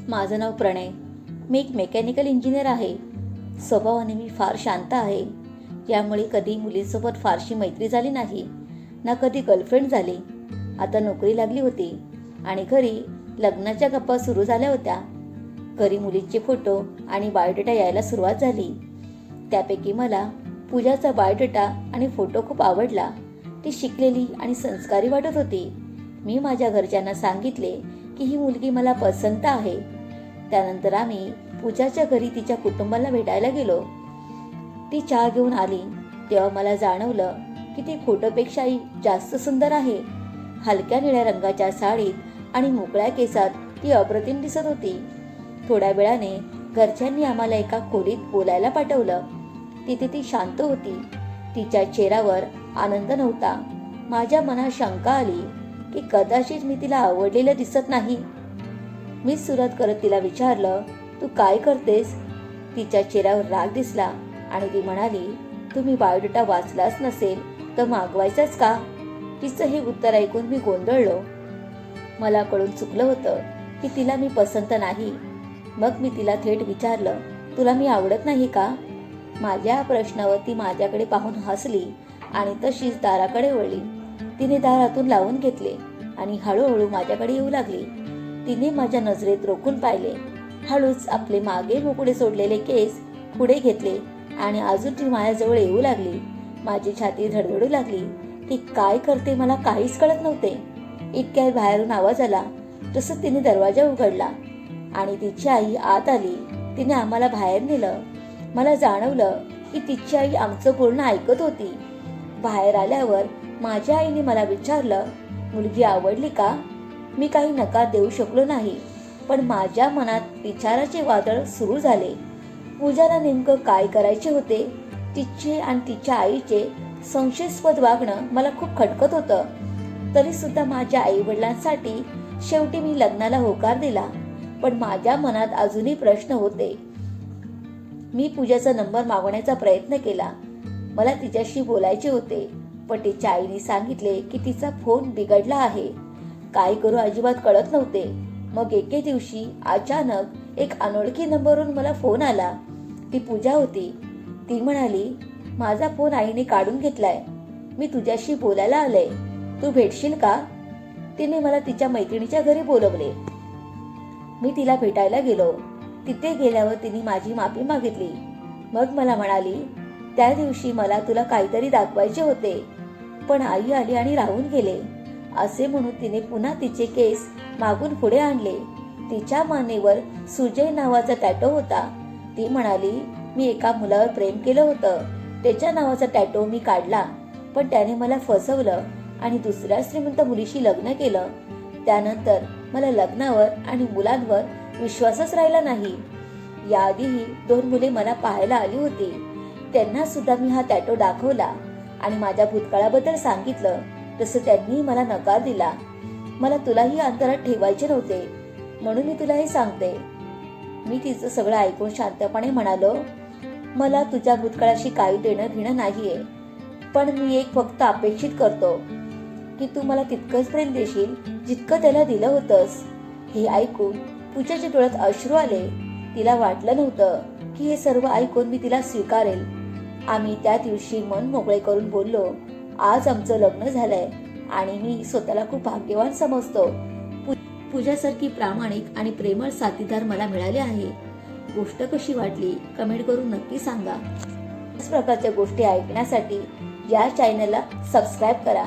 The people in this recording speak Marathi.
माझं नाव प्रणय. मी एक मेकॅनिकल इंजिनियर आहे. स्वभावाने मी फार शांत आहे. त्यामुळे कधी मुलींसोबत फारशी मैत्री झाली नाही, ना कधी गर्लफ्रेंड झाली. आता नोकरी लागली होती आणि घरी लग्नाच्या गप्पा सुरू झाल्या होत्या. घरी मुलींचे फोटो आणि बायोडेटा यायला सुरुवात झाली. त्यापैकी मला पूजाचा बायोडेटा आणि फोटो खूप आवडला. ती शिकलेली आणि संस्कारी वाटत होती. मी माझ्या घरच्यांना सांगितले की ही मुलगी मला पसंत आहे. त्यानंतर आम्ही पूजाच्या घरी तिच्या कुटुंबाला भेटायला गेलो. ती चहा घेऊन आली तेव्हा मला जाणवलं की ती फोटोपेक्षाही जास्त सुंदर आहे. हलक्या निळ्या रंगाच्या साडीत आणि मोकळ्या केसात ती अप्रतिम दिसत होती. थोड्या वेळाने घरच्यांनी आम्हाला एका खोलीत बोलायला पाठवलं. तिथे ती शांत होती. तिच्या चेहऱ्यावर आनंद नव्हता. माझ्या मनात शंका आली की कदाचित मी तिला आवडलेलं दिसत नाही. मी सुरुवात करत तिला विचारलं, तू काय करतेस? तिच्या चेहऱ्यावर राग दिसला आणि ती म्हणाली, तुम्ही बायोडेटा वाचलाच नसेल तर मागवायचाच का? तिचं हे उत्तर ऐकून मी गोंधळलो. मला कळून चुकलं होतं की तिला मी पसंत नाही. मग मी तिला थेट विचारलं, तुला मी आवडत नाही का? माझ्या प्रश्नावर ती माझ्याकडे पाहून हसली आणि तशीच दाराकडे वळली. तिने दार हातून लावून घेतले आणि हळूहळू माझ्याकडे येऊ लागली. तिने माझ्या नजरेत रोखून पाहिले. हळूच आपले मागे मोकळे सोडलेले केस पुढे घेतले आणि अजून ती माझ्याजवळ येऊ लागली. माझी छाती धडधडू लागली. ती काय करते मला काहीच कळत नव्हते. इतक्यात बाहेरून आवाज आला. तसंच तिने दरवाजा उघडला आणि तिची आई आत आली. तिने आम्हाला बाहेर नेलं. मला जाणवलं की तिची आई आमचं बोलणं ऐकत होती. बाहेर आल्यावर माझ्या आईने मला विचारलं, मुलगी आवडली का? मी काही नकार देऊ शकलो नाही, पण माझ्या मनात विचाराचे वादळ सुरू झाले. पूजाला नेमकं काय करायचे होते? तिचे आणि तिच्या आईचे संशयास्पद वागणं मला खूप खटकत होतं. तरी सुद्धा माझ्या आई वडिलांसाठी शेवटी मी लग्नाला होकार दिला. पण माझ्या मनात अजूनही प्रश्न होते. मी पूजाचा नंबर मागवण्याचा प्रयत्न केला. मला तिच्याशी बोलायचे होते, पण तिच्या आईने सांगितले की तिचा फोन बिघडला आहे. काय करू अजिबात कळत नव्हते. मग एके दिवशी अचानक एक अनोळखी नंबरवरून मला फोन आला. ती पूजा होती. ती म्हणाली, माझा फोन आईने काढून घेतलाय. मी तुझ्याशी बोलायला आले. तू भेटशील का? तिने मला तिच्या मैत्रिणीच्या घरी बोलवले. मी तिला भेटायला गेलो. तिथे गेल्यावर तिने माझी माफी मागितली. मग मला म्हणाली, त्या दिवशी मला तुला काहीतरी दाखवायचे होते, पण आई आली आणि राहून गेले. असे म्हणून तिने पुन्हा तिचे केस मागून पुढे आणले. तिच्या मानेवर सुजय नावाचा टॅटो होता. ती म्हणाली, मी एका मुलावर प्रेम केलं होतं. त्याच्या नावाचा टॅटो मी काढला, पण त्याने मला फसवलं आणि दुसऱ्या श्रीमंत मुलीशी लग्न केलं. त्यानंतर मला लग्नावर आणि मुलांवर विश्वासच राहिला नाही. याआधीही 2 मुले मला पाहायला आली होती. त्यांना सुद्धा मी हा टॅटो दाखवला आणि माझ्या भूतकाळाबद्दल सांगितलं. तसं त्यांनी मला नकार दिला. मला तुलाही अंतरात ठेवायचे नव्हते, म्हणून मी तुला हे सांगते. मी तिचं सगळं ऐकून शांतपणे म्हणालो, मला तुझ्या भूतकाळाशी काही देणं घेणं नाहीये, पण मी एक फक्त अपेक्षित करतो की तू मला तितकंच प्रेम देशील जितकं त्याला दिलं होतंस. हे ऐकून पूजाच्या डोळ्यात अश्रू आले. तिला वाटलं नव्हतं की हे सर्व ऐकून मी तिला स्वीकारेल. आम्ही त्या दिवशी मन मोकळे करून बोललो. आज आमचं लग्न झालंय आणि मी स्वतःला खूप भाग्यवान समजतो. पूजासारखी प्रामाणिक आणि प्रेमळ साथीदार मला मिळाले आहे. गोष्ट कशी वाटली कमेंट करून नक्की सांगा. अशाच प्रकारच्या गोष्टी ऐकण्यासाठी या चॅनलला सबस्क्राईब करा.